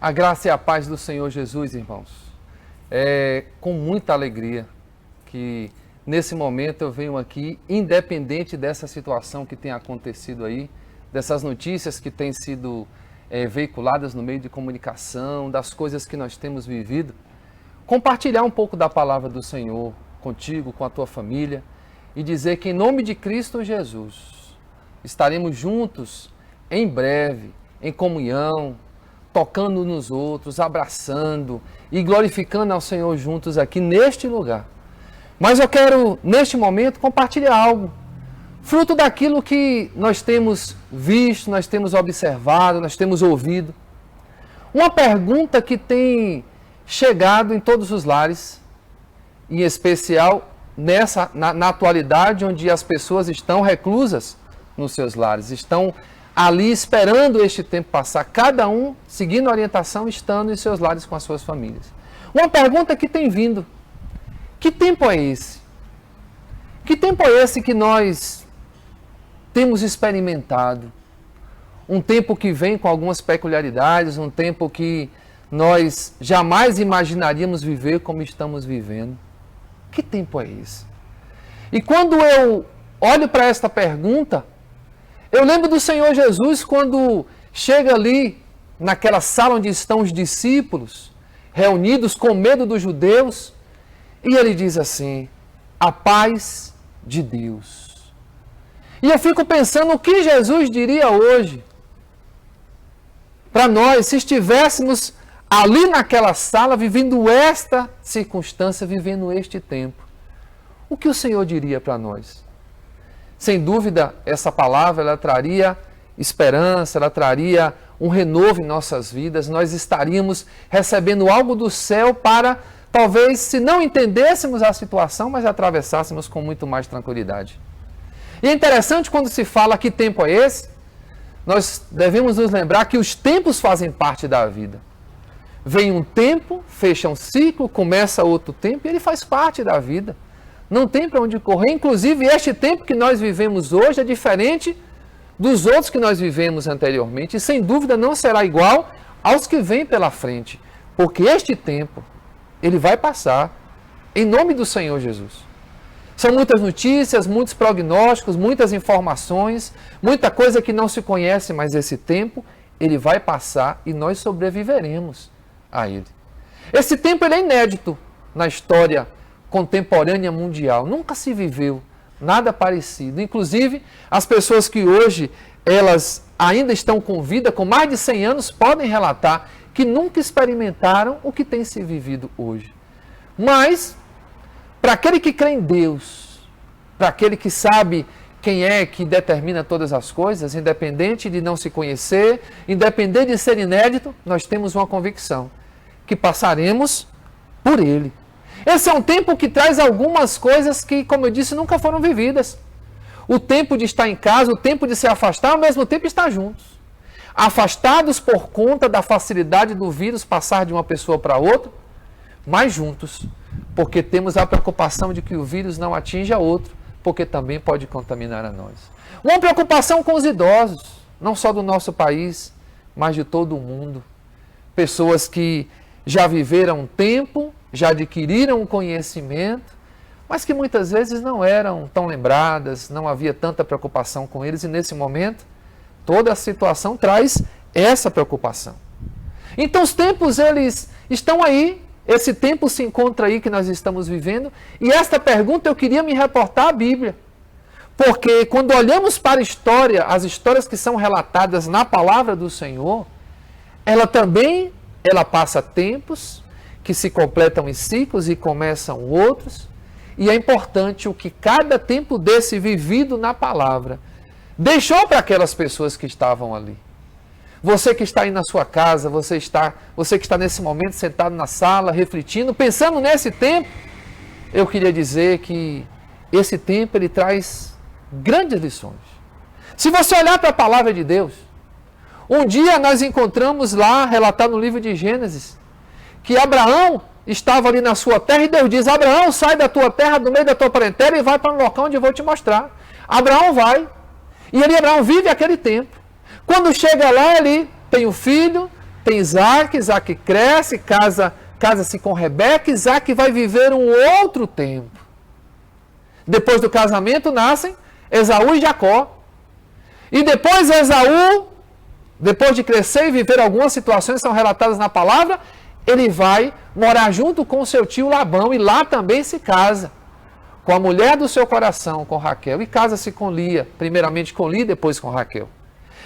A graça e a paz do Senhor Jesus, irmãos. É com muita alegria que nesse momento eu venho aqui, independente dessa situação que tem acontecido aí, dessas notícias que têm sido veiculadas no meio de comunicação, das coisas que nós temos vivido, compartilhar um pouco da palavra do Senhor contigo, com a tua família e dizer que em nome de Cristo Jesus estaremos juntos em breve, em comunhão, tocando nos outros, abraçando e glorificando ao Senhor juntos aqui neste lugar. Mas eu quero, neste momento, compartilhar algo, fruto daquilo que nós temos visto, nós temos observado, nós temos ouvido. Uma pergunta que tem chegado em todos os lares, em especial na atualidade, onde as pessoas estão reclusas nos seus lares, estão ali esperando este tempo passar, cada um seguindo a orientação, estando em seus lares com as suas famílias. Uma pergunta que tem vindo: que tempo é esse? Que tempo é esse que nós temos experimentado? Um tempo que vem com algumas peculiaridades, um tempo que nós jamais imaginaríamos viver como estamos vivendo. Que tempo é esse? E quando eu olho para esta pergunta, eu lembro do Senhor Jesus quando chega ali naquela sala onde estão os discípulos, reunidos com medo dos judeus, e ele diz assim: a paz de Deus. E eu fico pensando o que Jesus diria hoje para nós, se estivéssemos ali naquela sala, vivendo esta circunstância, vivendo este tempo. O que o Senhor diria para nós? Sem dúvida, essa palavra ela traria esperança, ela traria um renovo em nossas vidas. Nós estaríamos recebendo algo do céu para, talvez, se não entendêssemos a situação, mas atravessássemos com muito mais tranquilidade. E é interessante quando se fala que tempo é esse, nós devemos nos lembrar que os tempos fazem parte da vida. Vem um tempo, fecha um ciclo, começa outro tempo e ele faz parte da vida. Não tem para onde correr. Inclusive, este tempo que nós vivemos hoje é diferente dos outros que nós vivemos anteriormente. E, sem dúvida, não será igual aos que vêm pela frente. Porque este tempo, ele vai passar em nome do Senhor Jesus. São muitas notícias, muitos prognósticos, muitas informações, muita coisa que não se conhece, mas esse tempo, ele vai passar e nós sobreviveremos a ele. Esse tempo ele é inédito na história contemporânea mundial. Nunca se viveu nada parecido. Inclusive, as pessoas que hoje elas ainda estão com vida, com mais de 100 anos, podem relatar que nunca experimentaram o que tem se vivido hoje. Mas, para aquele que crê em Deus, para aquele que sabe quem é que determina todas as coisas, independente de não se conhecer, independente de ser inédito, nós temos uma convicção, que passaremos por ele. Esse é um tempo que traz algumas coisas que, como eu disse, nunca foram vividas. O tempo de estar em casa, o tempo de se afastar, ao mesmo tempo estar juntos. Afastados por conta da facilidade do vírus passar de uma pessoa para outra, mas juntos, porque temos a preocupação de que o vírus não atinja outro, porque também pode contaminar a nós. Uma preocupação com os idosos, não só do nosso país, mas de todo o mundo. Pessoas que já viveram um tempo, já adquiriram um conhecimento, mas que muitas vezes não eram tão lembradas, não havia tanta preocupação com eles, e nesse momento, toda a situação traz essa preocupação. Então os tempos, eles estão aí, esse tempo se encontra aí que nós estamos vivendo, e esta pergunta eu queria me reportar à Bíblia, porque quando olhamos para a história, as histórias que são relatadas na palavra do Senhor, ela passa tempos, que se completam em ciclos e começam outros, e é importante o que cada tempo desse vivido na palavra deixou para aquelas pessoas que estavam ali. Você que está aí na sua casa, você que está nesse momento sentado na sala, refletindo, pensando nesse tempo, eu queria dizer que esse tempo ele traz grandes lições. Se você olhar para a palavra de Deus, um dia nós encontramos lá, relatado no livro de Gênesis, que Abraão estava ali na sua terra e Deus diz: Abraão, sai da tua terra, do meio da tua parentela e vai para um local onde eu vou te mostrar. Abraão vai, e ali Abraão vive aquele tempo. Quando chega lá, ele tem um filho, tem Isaac, Isaac cresce, casa-se com Rebeca, Isaac vai viver um outro tempo. Depois do casamento nascem Esaú e Jacó. E depois Esaú, depois de crescer e viver algumas situações que são relatadas na palavra, ele vai morar junto com seu tio Labão e lá também se casa com a mulher do seu coração, com Raquel, e casa-se com Lia, primeiramente com Lia, depois com Raquel.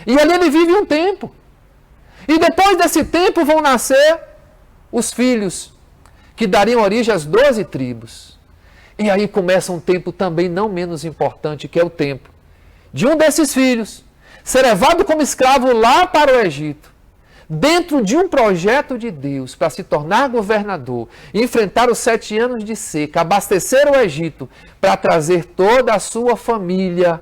E ali ele vive um tempo. E depois desse tempo vão nascer os filhos, que dariam origem às 12 tribos. E aí começa um tempo também não menos importante, que é o tempo de um desses filhos ser levado como escravo lá para o Egito, dentro de um projeto de Deus para se tornar governador, enfrentar os 7 anos de seca, abastecer o Egito, para trazer toda a sua família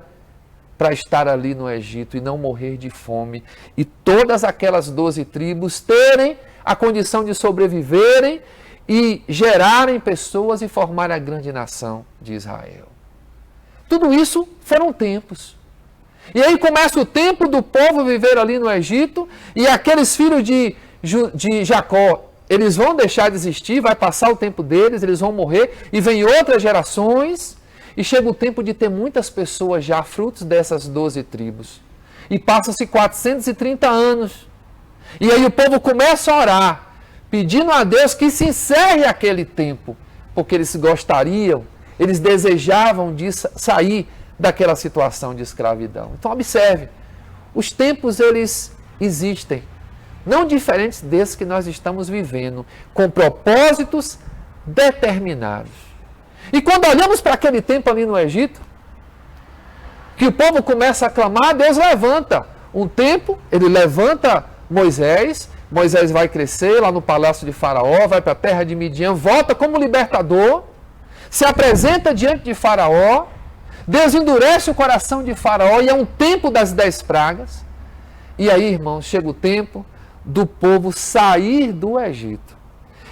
para estar ali no Egito e não morrer de fome. E todas aquelas 12 tribos terem a condição de sobreviverem e gerarem pessoas e formarem a grande nação de Israel. Tudo isso foram tempos. E aí começa o tempo do povo viver ali no Egito, e aqueles filhos de Jacó, eles vão deixar de existir, vai passar o tempo deles, eles vão morrer, e vem outras gerações, e chega o tempo de ter muitas pessoas já frutos dessas 12 tribos. E passam-se 430 anos. E aí o povo começa a orar, pedindo a Deus que se encerre aquele tempo, porque eles gostariam, eles desejavam de sair daquela situação de escravidão. Então observe, os tempos eles existem, não diferentes desses que nós estamos vivendo, com propósitos determinados. E quando olhamos para aquele tempo ali no Egito, que o povo começa a clamar, Deus levanta um tempo, ele levanta Moisés vai crescer lá no palácio de Faraó, vai para a terra de Midian, volta como libertador, se apresenta diante de Faraó, Deus endurece o coração de Faraó e é um tempo das 10 pragas. E aí, irmãos, chega o tempo do povo sair do Egito.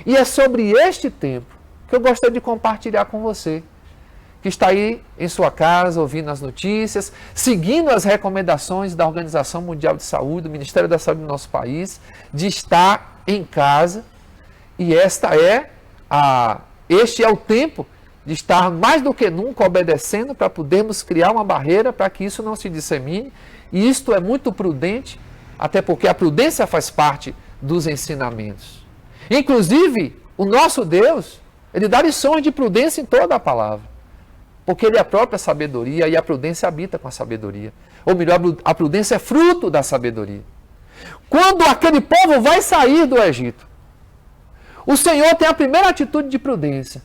E é sobre este tempo que eu gostaria de compartilhar com você, que está aí em sua casa, ouvindo as notícias, seguindo as recomendações da Organização Mundial de Saúde, do Ministério da Saúde do nosso país, de estar em casa. E este é o tempo de estar mais do que nunca obedecendo para podermos criar uma barreira para que isso não se dissemine. E isto é muito prudente, até porque a prudência faz parte dos ensinamentos. Inclusive, o nosso Deus, ele dá lições de prudência em toda a palavra. Porque ele é a própria sabedoria e a prudência habita com a sabedoria. Ou melhor, a prudência é fruto da sabedoria. Quando aquele povo vai sair do Egito, o Senhor tem a primeira atitude de prudência.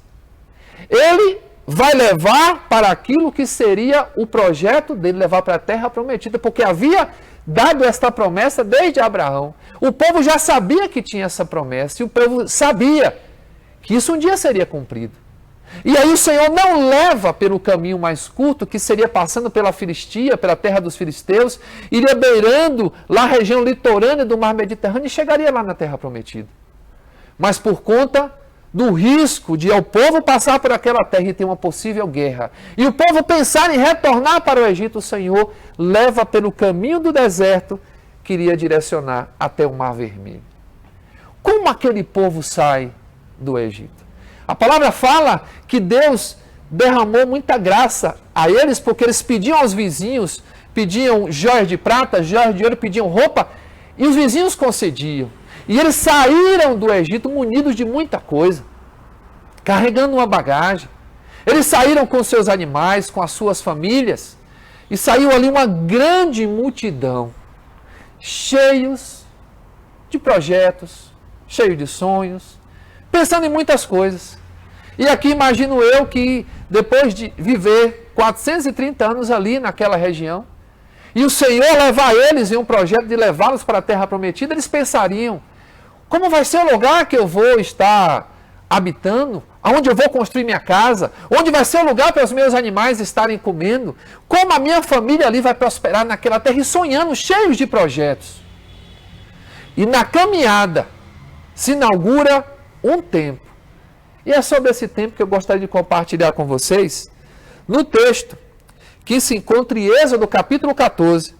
Ele vai levar para aquilo que seria o projeto dele, levar para a terra prometida, porque havia dado esta promessa desde Abraão. O povo já sabia que tinha essa promessa, e o povo sabia que isso um dia seria cumprido. E aí o Senhor não leva pelo caminho mais curto, que seria passando pela Filistia, pela terra dos filisteus, iria beirando lá a região litorânea do mar Mediterrâneo e chegaria lá na terra prometida. Mas por conta do risco de o povo passar por aquela terra e ter uma possível guerra, e o povo pensar em retornar para o Egito, o Senhor leva pelo caminho do deserto, que iria direcionar até o Mar Vermelho. Como aquele povo sai do Egito? A palavra fala que Deus derramou muita graça a eles, porque eles pediam aos vizinhos, pediam joias de prata, joias de ouro, pediam roupa, e os vizinhos concediam. E eles saíram do Egito munidos de muita coisa, carregando uma bagagem. Eles saíram com seus animais, com as suas famílias, e saiu ali uma grande multidão, cheios de projetos, cheios de sonhos, pensando em muitas coisas. E aqui imagino eu que depois de viver 430 anos ali naquela região, e o Senhor levar eles em um projeto de levá-los para a terra prometida, eles pensariam: como vai ser o lugar que eu vou estar habitando? Aonde eu vou construir minha casa? Onde vai ser o lugar para os meus animais estarem comendo? Como a minha família ali vai prosperar naquela terra? E sonhando, cheios de projetos. E na caminhada se inaugura um tempo. E é sobre esse tempo que eu gostaria de compartilhar com vocês no texto que se encontra em Êxodo capítulo 14,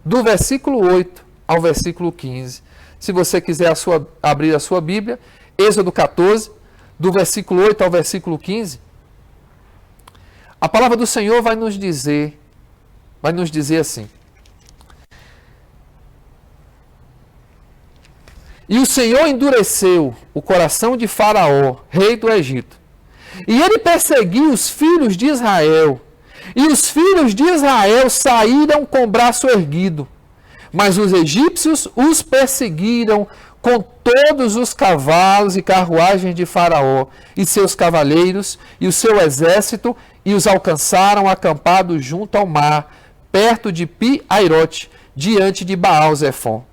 do versículo 8 ao versículo 15. se você quiser abrir a sua Bíblia, Êxodo 14, do versículo 8 ao versículo 15. A palavra do Senhor vai nos dizer assim: E o Senhor endureceu o coração de Faraó, rei do Egito, e ele perseguiu os filhos de Israel, e os filhos de Israel saíram com o braço erguido, mas os egípcios os perseguiram com todos os cavalos e carruagens de Faraó, e seus cavaleiros, e o seu exército, e os alcançaram acampados junto ao mar, perto de Pi-Airote, diante de Baal-Zefon.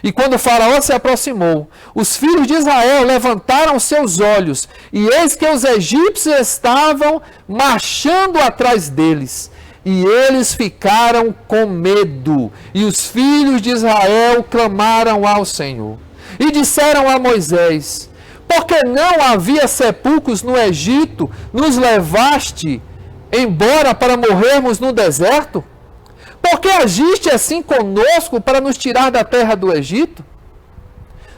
E quando Faraó se aproximou, os filhos de Israel levantaram seus olhos, e eis que os egípcios estavam marchando atrás deles. E eles ficaram com medo, e os filhos de Israel clamaram ao Senhor. E disseram a Moisés: Porque não havia sepulcros no Egito, nos levaste embora para morrermos no deserto? Por que agiste assim conosco para nos tirar da terra do Egito?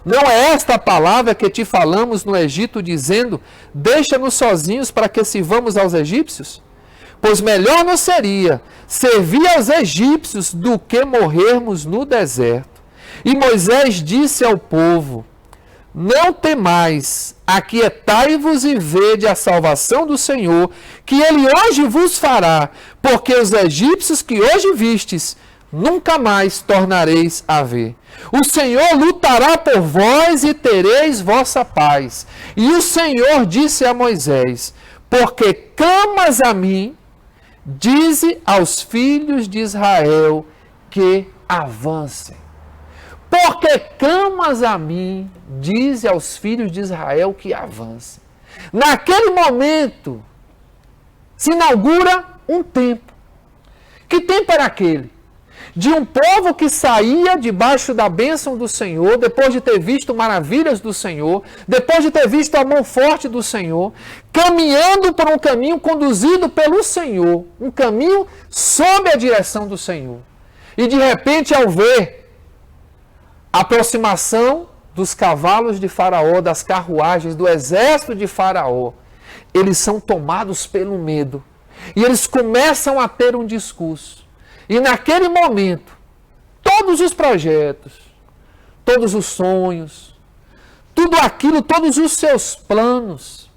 Não é esta a palavra que te falamos no Egito, dizendo: Deixa-nos sozinhos para que sirvamos aos egípcios? Pois melhor nos seria servir aos egípcios do que morrermos no deserto. E Moisés disse ao povo: Não temais, aquietai-vos e vede a salvação do Senhor, que ele hoje vos fará, porque os egípcios que hoje vistes, nunca mais tornareis a ver. O Senhor lutará por vós e tereis vossa paz. E o Senhor disse a Moisés: Porque clamas a mim, dize aos filhos de Israel que avancem. Porque clamas a mim, dize aos filhos de Israel que avancem. Naquele momento, se inaugura um tempo. Que tempo era aquele? De um povo que saía debaixo da bênção do Senhor, depois de ter visto maravilhas do Senhor, depois de ter visto a mão forte do Senhor, caminhando por um caminho conduzido pelo Senhor, um caminho sob a direção do Senhor. E de repente, ao ver a aproximação dos cavalos de Faraó, das carruagens, do exército de Faraó, eles são tomados pelo medo. E eles começam a ter um discurso. E naquele momento, todos os projetos, todos os sonhos, tudo aquilo, todos os seus planos,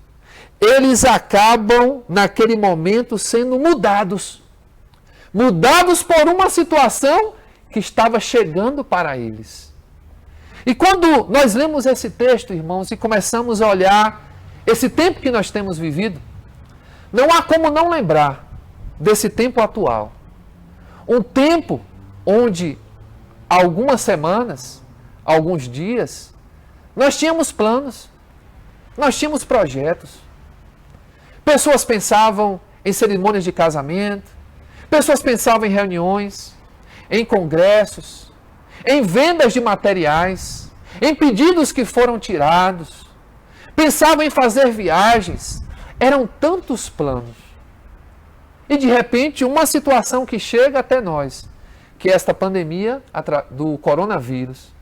eles acabam, naquele momento, sendo mudados. Mudados por uma situação que estava chegando para eles. E quando nós lemos esse texto, irmãos, e começamos a olhar esse tempo que nós temos vivido, não há como não lembrar desse tempo atual. Um tempo onde, algumas semanas, alguns dias, nós tínhamos planos, nós tínhamos projetos. Pessoas pensavam em cerimônias de casamento, pessoas pensavam em reuniões, em congressos, em vendas de materiais, em pedidos que foram tirados, pensavam em fazer viagens. Eram tantos planos. E de repente, uma situação que chega até nós, que é esta pandemia do coronavírus,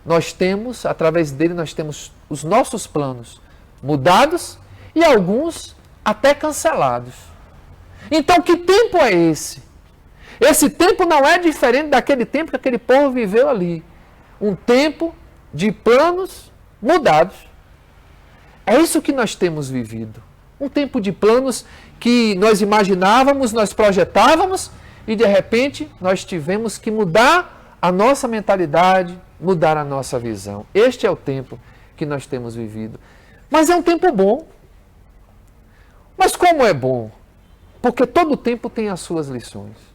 nós temos, através dele, nós temos os nossos planos mudados e alguns até cancelados. Então, que tempo é esse? Esse tempo não é diferente daquele tempo que aquele povo viveu ali. Um tempo de planos mudados. É isso que nós temos vivido. Um tempo de planos que nós imaginávamos, nós projetávamos e de repente nós tivemos que mudar a nossa mentalidade, mudar a nossa visão. Este é o tempo que nós temos vivido. Mas é um tempo bom. Mas como é bom? Porque todo tempo tem as suas lições.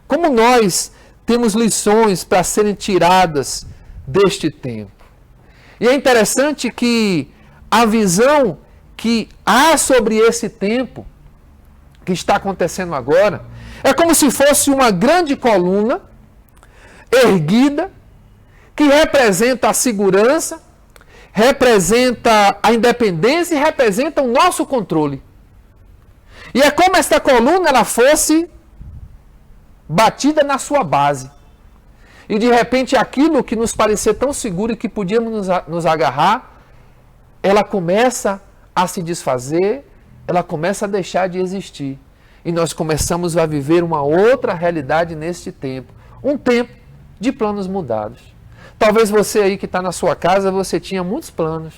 Como nós temos lições para serem tiradas deste tempo. E é interessante que a visão que há sobre esse tempo que está acontecendo agora é como se fosse uma grande coluna erguida que representa a segurança, representa a independência e representa o nosso controle. E é como esta coluna ela fosse batida na sua base. E de repente aquilo que nos parecia tão seguro e que podíamos nos agarrar, ela começa a se desfazer, ela começa a deixar de existir. E nós começamos a viver uma outra realidade neste tempo. Um tempo de planos mudados. Talvez você aí que está na sua casa, você tinha muitos planos.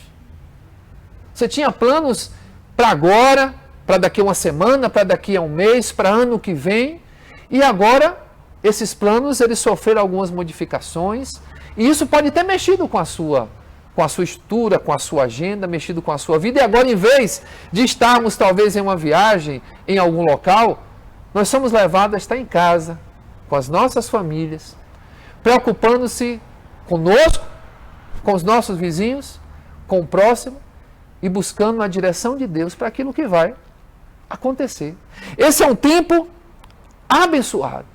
Você tinha planos para agora, para daqui a uma semana, para daqui a um mês, para ano que vem. E agora, esses planos, eles sofreram algumas modificações. E isso pode ter mexido com a sua estrutura, com a sua agenda, mexido com a sua vida. E agora, em vez de estarmos talvez em uma viagem, em algum local, nós somos levados a estar em casa, com as nossas famílias, preocupando-se conosco, com os nossos vizinhos, com o próximo e buscando a direção de Deus para aquilo que vai acontecer. Esse é um tempo abençoado.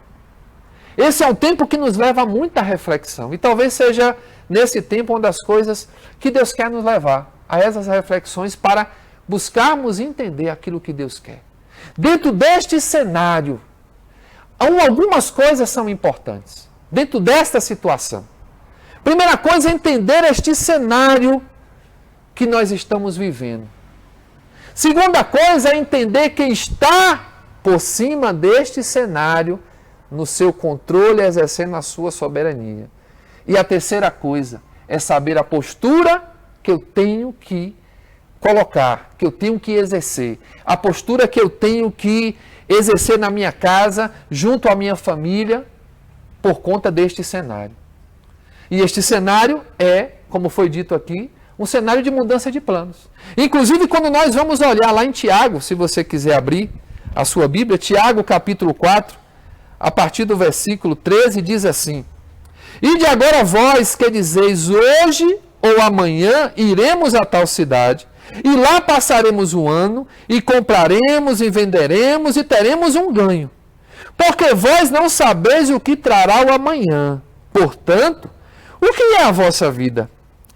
Esse é um tempo que nos leva a muita reflexão. E talvez seja nesse tempo uma das coisas que Deus quer nos levar a essas reflexões para buscarmos entender aquilo que Deus quer. Dentro deste cenário, algumas coisas são importantes. Dentro desta situação. Primeira coisa é entender este cenário que nós estamos vivendo. Segunda coisa é entender quem está por cima deste cenário, no seu controle, exercendo a sua soberania. E a terceira coisa é saber a postura que eu tenho que colocar, que eu tenho que exercer. A postura que eu tenho que exercer na minha casa, junto à minha família, por conta deste cenário. E este cenário é, como foi dito aqui, um cenário de mudança de planos. Inclusive, quando nós vamos olhar lá em Tiago, se você quiser abrir a sua Bíblia, Tiago capítulo 4, a partir do versículo 13, diz assim: E de agora vós que dizeis, hoje ou amanhã iremos a tal cidade, e lá passaremos o ano, e compraremos, e venderemos, e teremos um ganho. Porque vós não sabeis o que trará o amanhã. Portanto, o que é a vossa vida?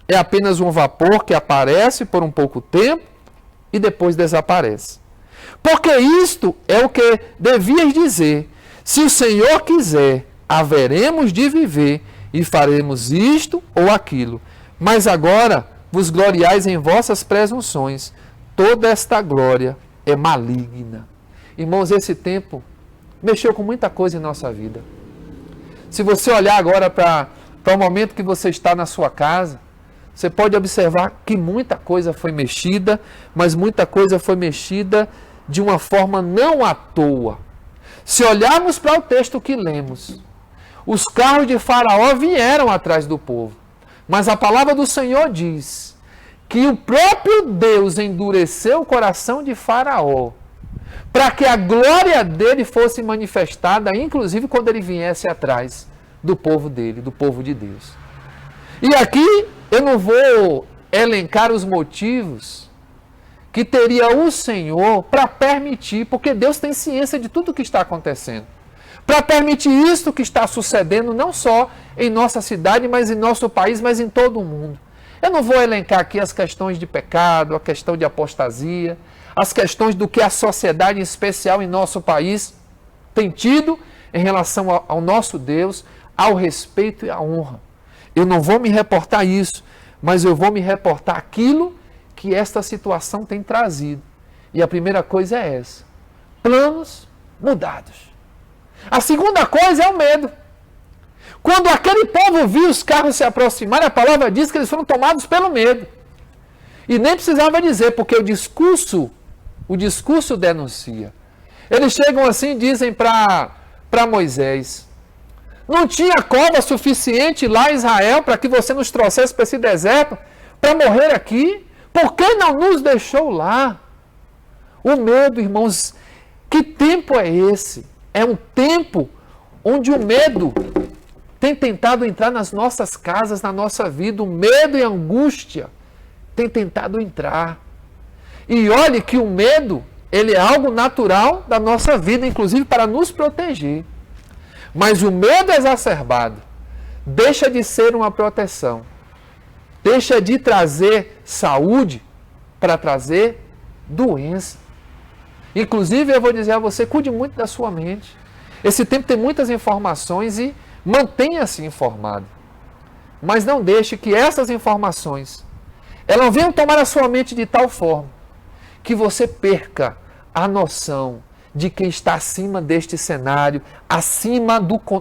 É apenas um vapor que aparece por um pouco tempo e depois desaparece. Porque isto é o que devias dizer: se o Senhor quiser, haveremos de viver e faremos isto ou aquilo. Mas agora vos gloriais em vossas presunções. Toda esta glória é maligna. Irmãos, esse tempo mexeu com muita coisa em nossa vida. Se você olhar agora para o momento que você está na sua casa, você pode observar que muita coisa foi mexida, mas muita coisa foi mexida de uma forma não à toa. Se olharmos para o texto que lemos, os carros de Faraó vieram atrás do povo, mas a palavra do Senhor diz que o próprio Deus endureceu o coração de Faraó para que a glória dele fosse manifestada, inclusive quando ele viesse atrás do povo dele, do povo de Deus. E aqui eu não vou elencar os motivos que teria o Senhor para permitir, porque Deus tem ciência de tudo o que está acontecendo, para permitir isso que está sucedendo não só em nossa cidade, mas em nosso país, mas em todo o mundo. Eu não vou elencar aqui as questões de pecado, a questão de apostasia, as questões do que a sociedade, em especial em nosso país, tem tido em relação ao nosso Deus, ao respeito e à honra. Eu não vou me reportar isso, mas eu vou me reportar aquilo que esta situação tem trazido. E a primeira coisa é essa: planos mudados. A segunda coisa é o medo. Quando aquele povo viu os carros se aproximarem, a palavra diz que eles foram tomados pelo medo. E nem precisava dizer, porque o discurso denuncia. Eles chegam assim e dizem para Moisés: não tinha cova suficiente lá em Israel para que você nos trouxesse para esse deserto para morrer aqui? Por que não nos deixou lá? O medo, irmãos, que tempo é esse? É um tempo onde o medo tem tentado entrar nas nossas casas, na nossa vida. O medo e a angústia tem tentado entrar. E olhe que o medo, ele é algo natural da nossa vida, inclusive para nos proteger. Mas o medo exacerbado deixa de ser uma proteção. Deixa de trazer saúde para trazer doença. Inclusive, eu vou dizer a você, cuide muito da sua mente. Esse tempo tem muitas informações e Mantenha-se informado. Mas não deixe que essas informações, elas venham tomar a sua mente de tal forma que você perca a noção de quem está acima deste cenário,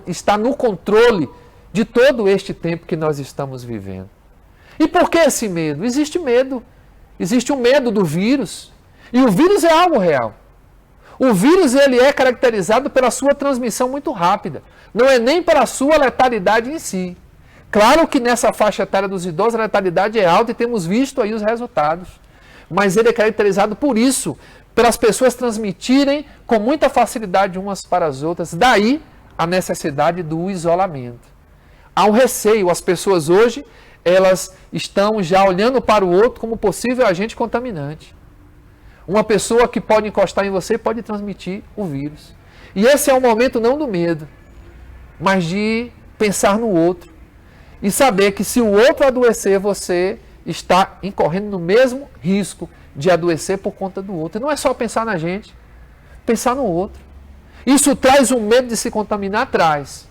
está no controle de todo este tempo que nós estamos vivendo. E por que esse medo? Existe medo. Existe o medo do vírus. E o vírus é algo real. O vírus ele é caracterizado pela sua transmissão muito rápida. Não é nem pela sua letalidade em si. Claro que nessa faixa etária dos idosos a letalidade é alta e temos visto aí os resultados. Mas ele é caracterizado por isso, pelas pessoas transmitirem com muita facilidade umas para as outras. Daí a necessidade do isolamento. Há um receio. As pessoas hoje, elas estão já olhando para o outro como possível agente contaminante. Uma pessoa que pode encostar em você pode transmitir o vírus. E esse é o momento não do medo, mas de pensar no outro. E saber que se o outro adoecer, você está incorrendo no mesmo risco de adoecer por conta do outro. E não é só pensar na gente, pensar no outro. Isso traz um medo de se contaminar atrás.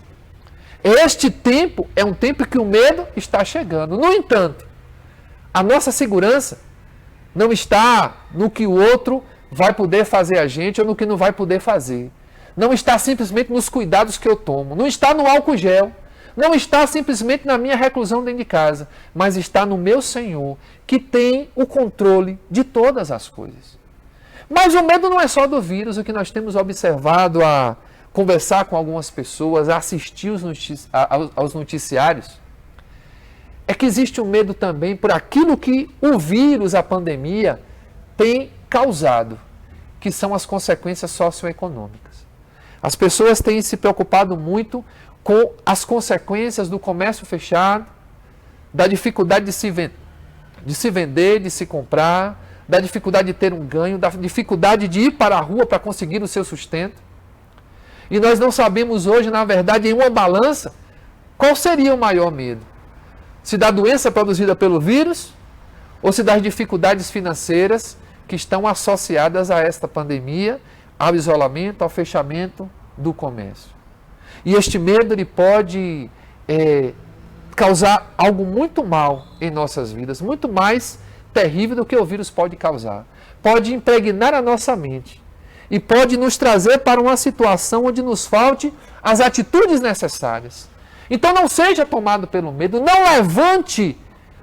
Este tempo é um tempo que o medo está chegando. No entanto, a nossa segurança não está no que o outro vai poder fazer a gente ou no que não vai poder fazer. Não está simplesmente nos cuidados que eu tomo. Não está no álcool gel. Não está simplesmente na minha reclusão dentro de casa. Mas está no meu Senhor, que tem o controle de todas as coisas. Mas o medo não é só do vírus. O que nós temos observado a conversar com algumas pessoas, a assistir aos noticiários, é que existe um medo também por aquilo que o vírus, a pandemia, tem causado, que são as consequências socioeconômicas. As pessoas têm se preocupado muito com as consequências do comércio fechado, da dificuldade de se vender, de se comprar, da dificuldade de ter um ganho, da dificuldade de ir para a rua para conseguir o seu sustento. E nós não sabemos hoje, na verdade, em uma balança, qual seria o maior medo. Se da doença produzida pelo vírus ou se das dificuldades financeiras que estão associadas a esta pandemia, ao isolamento, ao fechamento do comércio. E este medo ele pode causar algo muito mal em nossas vidas, muito mais terrível do que o vírus pode causar. Pode impregnar a nossa mente e pode nos trazer para uma situação onde nos falte as atitudes necessárias. Então não seja tomado pelo medo, não levante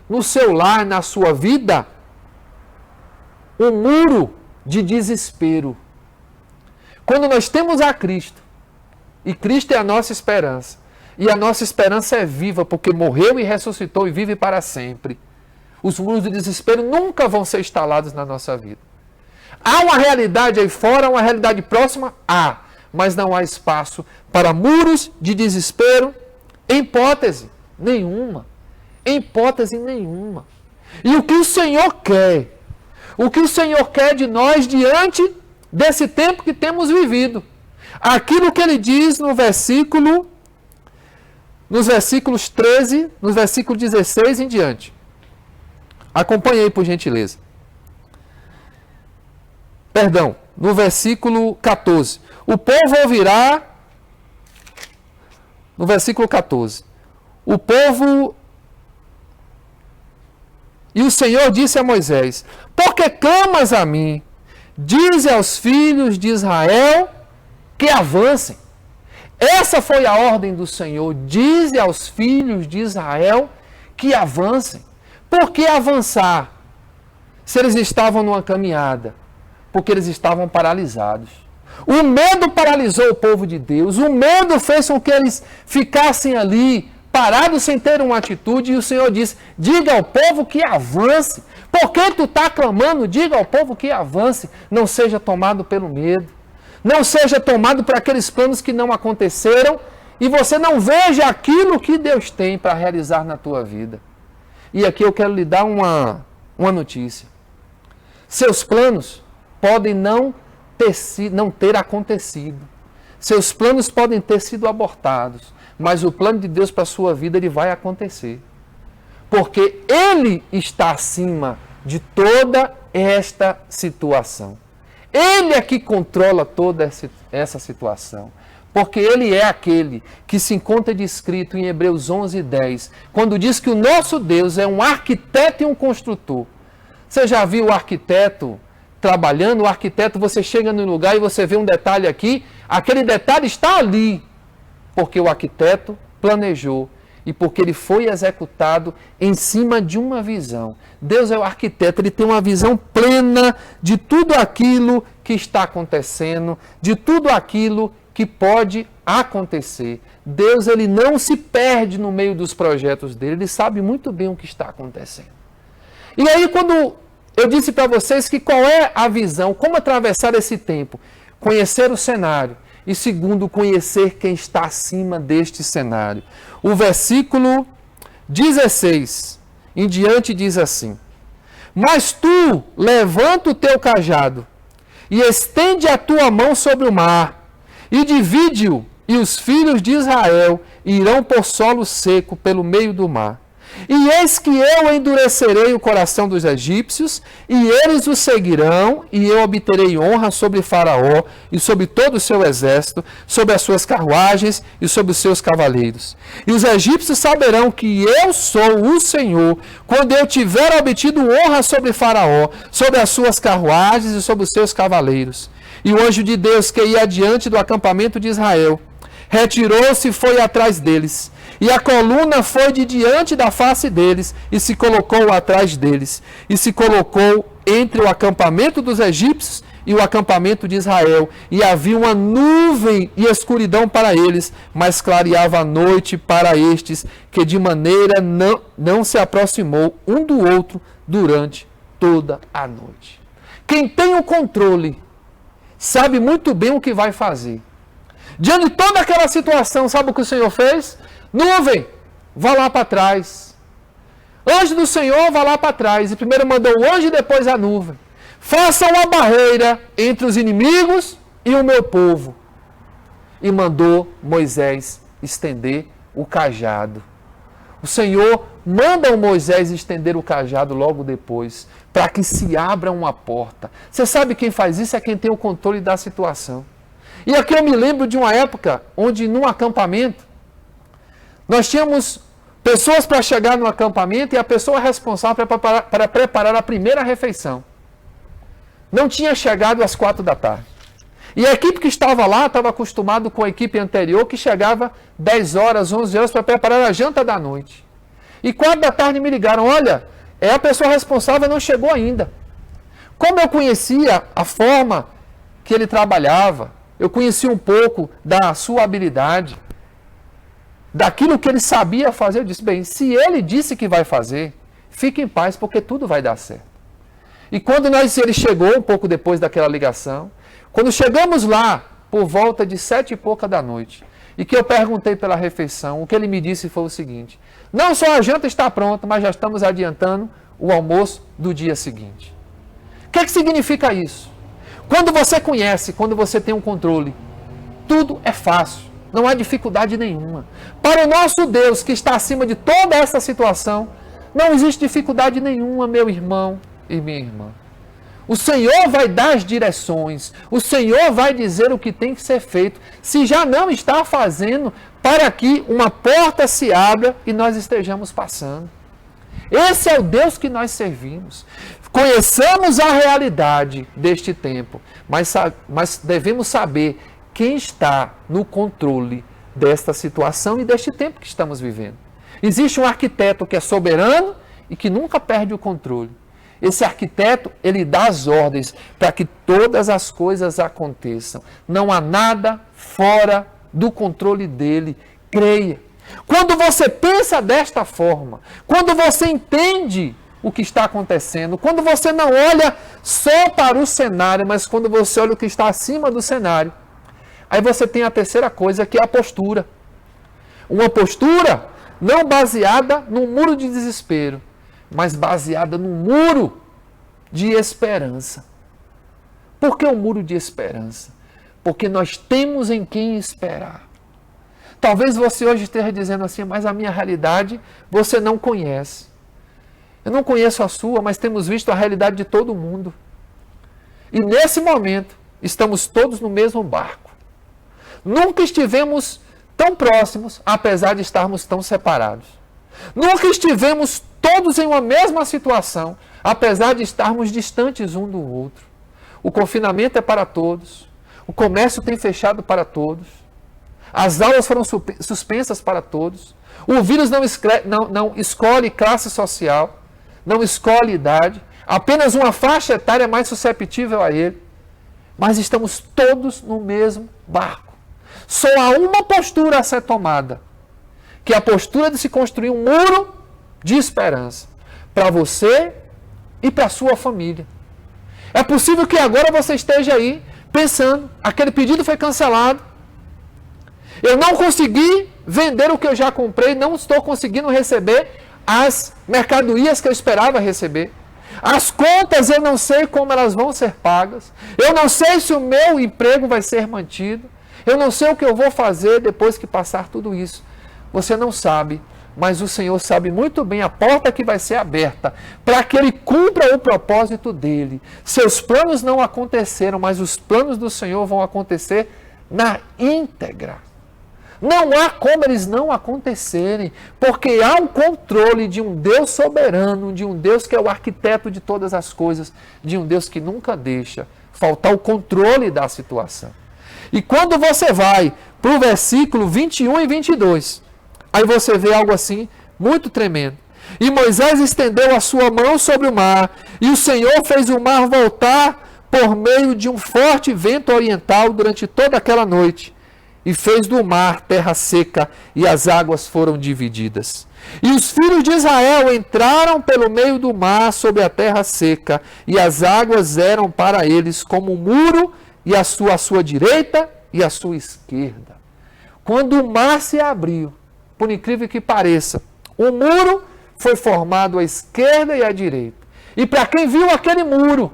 no seu lar, na sua vida, um muro de desespero. Quando nós temos a Cristo, e Cristo é a nossa esperança, e a nossa esperança é viva, porque morreu e ressuscitou e vive para sempre, os muros do desespero nunca vão ser instalados na nossa vida. Há uma realidade aí fora, uma realidade próxima? Há, mas não há espaço para muros de desespero, em hipótese nenhuma. Em hipótese nenhuma. E o que o Senhor quer? O que o Senhor quer de nós diante desse tempo que temos vivido? Aquilo que ele diz nos versículos 13, nos versículos 16 em diante. Acompanhe aí, por gentileza. Perdão, no versículo 14. O povo ouvirá, no versículo 14. O povo... E o Senhor disse a Moisés: porque clamas a mim, dize aos filhos de Israel que avancem. Essa foi a ordem do Senhor. Dize aos filhos de Israel que avancem. Por que avançar? Se eles estavam numa caminhada. Porque eles estavam paralisados. O medo paralisou o povo de Deus. O medo fez com que eles ficassem ali, parados sem ter uma atitude. E o Senhor disse: diga ao povo que avance. Por que tu está clamando? Diga ao povo que avance. Não seja tomado pelo medo. Não seja tomado por aqueles planos que não aconteceram. E você não veja aquilo que Deus tem para realizar na tua vida. E aqui eu quero lhe dar uma notícia. Seus planos podem não ter acontecido. Seus planos podem ter sido abortados. Mas o plano de Deus para a sua vida, ele vai acontecer. Porque Ele está acima de toda esta situação. Ele é que controla toda essa situação. Porque ele é aquele que se encontra descrito em Hebreus 11:10, quando diz que o nosso Deus é um arquiteto e um construtor. Você já viu o arquiteto trabalhando? O arquiteto, você chega no lugar e você vê um detalhe aqui, aquele detalhe está ali, porque o arquiteto planejou e porque ele foi executado em cima de uma visão. Deus é o arquiteto, ele tem uma visão plena de tudo aquilo que está acontecendo, de tudo aquilo que pode acontecer. Deus, ele não se perde no meio dos projetos dele, ele sabe muito bem o que está acontecendo. E aí, quando eu disse para vocês que qual é a visão, como atravessar esse tempo? Conhecer o cenário e, segundo, conhecer quem está acima deste cenário. O versículo 16 em diante diz assim: Mas tu levanta o teu cajado e estende a tua mão sobre o mar e divide-o, e os filhos de Israel irão por solo seco pelo meio do mar. E eis que eu endurecerei o coração dos egípcios, e eles o seguirão, e eu obterei honra sobre Faraó e sobre todo o seu exército, sobre as suas carruagens e sobre os seus cavaleiros. E os egípcios saberão que eu sou o Senhor, quando eu tiver obtido honra sobre Faraó, sobre as suas carruagens e sobre os seus cavaleiros. E o anjo de Deus que ia adiante do acampamento de Israel retirou-se e foi atrás deles. E a coluna foi de diante da face deles e se colocou atrás deles. E se colocou entre o acampamento dos egípcios e o acampamento de Israel. E havia uma nuvem e escuridão para eles, mas clareava a noite para estes, que de maneira não se aproximou um do outro durante toda a noite. Quem tem o controle sabe muito bem o que vai fazer. Diante de toda aquela situação, sabe o que o Senhor fez? Nuvem, vá lá para trás. Anjo do Senhor, vá lá para trás. E primeiro mandou o anjo e depois a nuvem. Faça uma barreira entre os inimigos e o meu povo. E mandou Moisés estender o cajado. O Senhor manda o Moisés estender o cajado logo depois, para que se abra uma porta. Você sabe quem faz isso? É quem tem o controle da situação. E aqui eu me lembro de uma época onde, num acampamento, nós tínhamos pessoas para chegar no acampamento e a pessoa responsável para preparar a primeira refeição não tinha chegado às 4 da tarde. E a equipe que estava lá estava acostumada com a equipe anterior que chegava 10 horas, 11 horas para preparar a janta da noite. E 4 da tarde me ligaram: olha, a pessoa responsável não chegou ainda. Como eu conhecia a forma que ele trabalhava, eu conhecia um pouco da sua habilidade, daquilo que ele sabia fazer, eu disse: bem, se ele disse que vai fazer, fique em paz, porque tudo vai dar certo. E quando ele chegou, um pouco depois daquela ligação, quando chegamos lá, por volta de 7 e pouca da noite, e que eu perguntei pela refeição, o que ele me disse foi o seguinte: não só a janta está pronta, mas já estamos adiantando o almoço do dia seguinte. O que significa isso? Quando você conhece, quando você tem um controle, tudo é fácil, não há dificuldade nenhuma. Para o nosso Deus, que está acima de toda essa situação, não existe dificuldade nenhuma, meu irmão e minha irmã. O Senhor vai dar as direções, o Senhor vai dizer o que tem que ser feito, se já não está fazendo, para que uma porta se abra e nós estejamos passando. Esse é o Deus que nós servimos. Conheçamos a realidade deste tempo, mas devemos saber quem está no controle desta situação e deste tempo que estamos vivendo. Existe um arquiteto que é soberano e que nunca perde o controle. Esse arquiteto, ele dá as ordens para que todas as coisas aconteçam. Não há nada fora do controle dele. Creia. Quando você pensa desta forma, quando você entende o que está acontecendo, quando você não olha só para o cenário, mas quando você olha o que está acima do cenário, aí você tem a terceira coisa, que é a postura. Uma postura não baseada num muro de desespero, mas baseada num muro de esperança. Por que um muro de esperança? Porque nós temos em quem esperar. Talvez você hoje esteja dizendo assim: mas a minha realidade você não conhece. Eu não conheço a sua, mas temos visto a realidade de todo mundo. E nesse momento, estamos todos no mesmo barco. Nunca estivemos tão próximos, apesar de estarmos tão separados. Nunca estivemos todos em uma mesma situação, apesar de estarmos distantes um do outro. O confinamento é para todos. O comércio tem fechado para todos. As aulas foram suspensas para todos. O vírus não escolhe classe social, não escolhe idade. Apenas uma faixa etária é mais susceptível a ele. Mas estamos todos no mesmo barco. Só há uma postura a ser tomada, que é a postura de se construir um muro de esperança para você e para a sua família. É possível que agora você esteja aí pensando, aquele pedido foi cancelado, eu não consegui vender o que eu já comprei, não estou conseguindo receber as mercadorias que eu esperava receber. As contas eu não sei como elas vão ser pagas, eu não sei se o meu emprego vai ser mantido, eu não sei o que eu vou fazer depois que passar tudo isso. Você não sabe, mas o Senhor sabe muito bem a porta que vai ser aberta para que Ele cumpra o propósito dEle. Seus planos não aconteceram, mas os planos do Senhor vão acontecer na íntegra. Não há como eles não acontecerem, porque há um controle de um Deus soberano, de um Deus que é o arquiteto de todas as coisas, de um Deus que nunca deixa faltar o controle da situação. E quando você vai para o versículo 21 e 22, aí você vê algo assim muito tremendo. E Moisés estendeu a sua mão sobre o mar, e o Senhor fez o mar voltar por meio de um forte vento oriental durante toda aquela noite. E fez do mar terra seca, e as águas foram divididas. E os filhos de Israel entraram pelo meio do mar sobre a terra seca, e as águas eram para eles como um muro, e a sua direita e a sua esquerda. Quando o mar se abriu, por incrível que pareça, o muro foi formado à esquerda e à direita. E para quem viu aquele muro,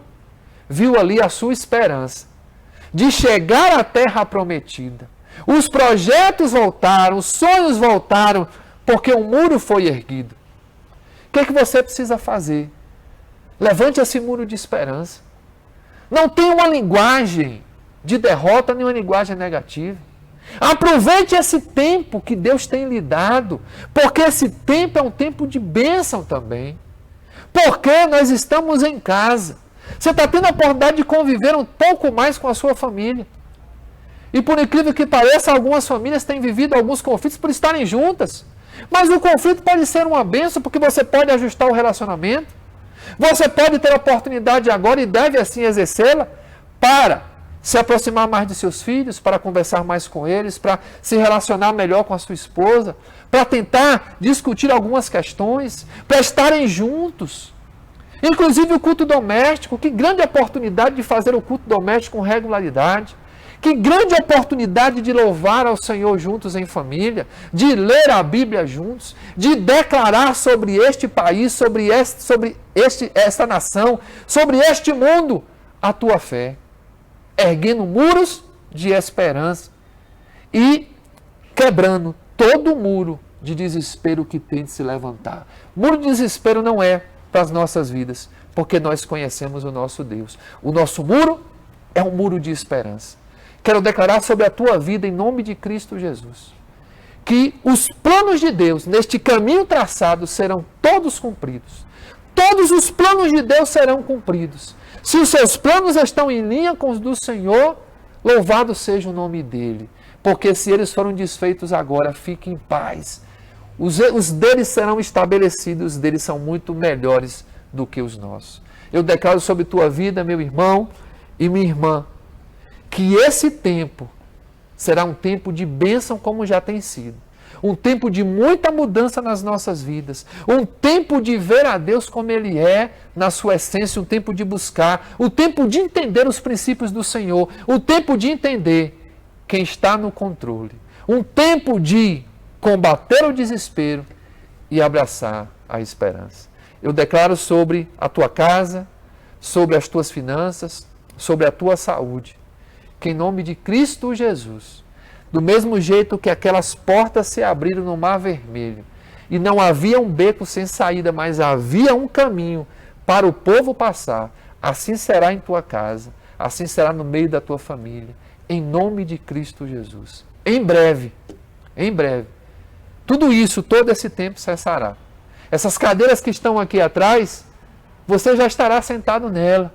viu ali a sua esperança de chegar à terra prometida. Os projetos voltaram, os sonhos voltaram, porque o muro foi erguido. O que é que você precisa fazer? Levante esse muro de esperança. Não tenha uma linguagem de derrota, nem uma linguagem negativa. Aproveite esse tempo que Deus tem lhe dado, porque esse tempo é um tempo de bênção também. Porque nós estamos em casa. Você está tendo a oportunidade de conviver um pouco mais com a sua família. E por incrível que pareça, algumas famílias têm vivido alguns conflitos por estarem juntas. Mas o conflito pode ser uma bênção, porque você pode ajustar o relacionamento. Você pode ter a oportunidade agora, e deve assim exercê-la, para se aproximar mais de seus filhos, para conversar mais com eles, para se relacionar melhor com a sua esposa, para tentar discutir algumas questões, para estarem juntos. Inclusive o culto doméstico, que grande oportunidade de fazer o culto doméstico com regularidade. Que grande oportunidade de louvar ao Senhor juntos em família, de ler a Bíblia juntos, de declarar sobre este país, sobre esta nação, sobre este mundo, a tua fé, erguendo muros de esperança e quebrando todo muro de desespero que tem de se levantar. Muro de desespero não é para as nossas vidas, porque nós conhecemos o nosso Deus. O nosso muro é um muro de esperança. Quero declarar sobre a tua vida, em nome de Cristo Jesus, que os planos de Deus, neste caminho traçado, serão todos cumpridos. Todos os planos de Deus serão cumpridos. Se os seus planos estão em linha com os do Senhor, louvado seja o nome dEle. Porque se eles foram desfeitos agora, fique em paz. Os deles serão estabelecidos, os deles são muito melhores do que os nossos. Eu declaro sobre tua vida, meu irmão e minha irmã, que esse tempo será um tempo de bênção como já tem sido. Um tempo de muita mudança nas nossas vidas. Um tempo de ver a Deus como Ele é, na sua essência. Um tempo de buscar. Um tempo de entender os princípios do Senhor. Um tempo de entender quem está no controle. Um tempo de combater o desespero e abraçar a esperança. Eu declaro sobre a tua casa, sobre as tuas finanças, sobre a tua saúde, que em nome de Cristo Jesus, do mesmo jeito que aquelas portas se abriram no Mar Vermelho, e não havia um beco sem saída, mas havia um caminho para o povo passar, assim será em tua casa, assim será no meio da tua família. em nome de Cristo Jesus. Em breve, tudo isso, todo esse tempo cessará. Essas cadeiras que estão aqui atrás, você já estará sentado nela.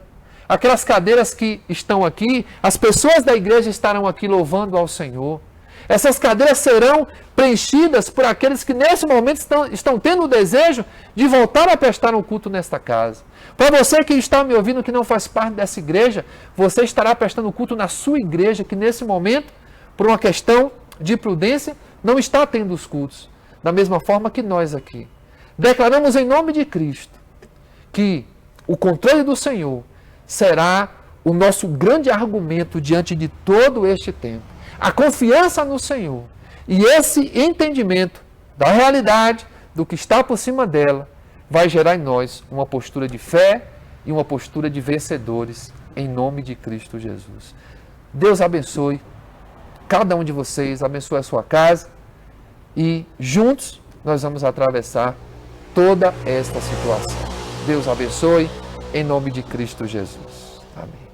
Aquelas cadeiras que estão aqui, as pessoas da igreja estarão aqui louvando ao Senhor. Essas cadeiras serão preenchidas por aqueles que nesse momento estão tendo o desejo de voltar a prestar um culto nesta casa. Para você que está me ouvindo, que não faz parte dessa igreja, você estará prestando culto na sua igreja, que nesse momento, por uma questão de prudência, não está tendo os cultos. Da mesma forma que nós aqui. Declaramos em nome de Cristo que o controle do Senhor será o nosso grande argumento diante de todo este tempo. A confiança no Senhor e esse entendimento da realidade, do que está por cima dela, vai gerar em nós uma postura de fé e uma postura de vencedores, em nome de Cristo Jesus. Deus abençoe cada um de vocês, abençoe a sua casa e juntos nós vamos atravessar toda esta situação. Deus abençoe, em nome de Cristo Jesus. Amém.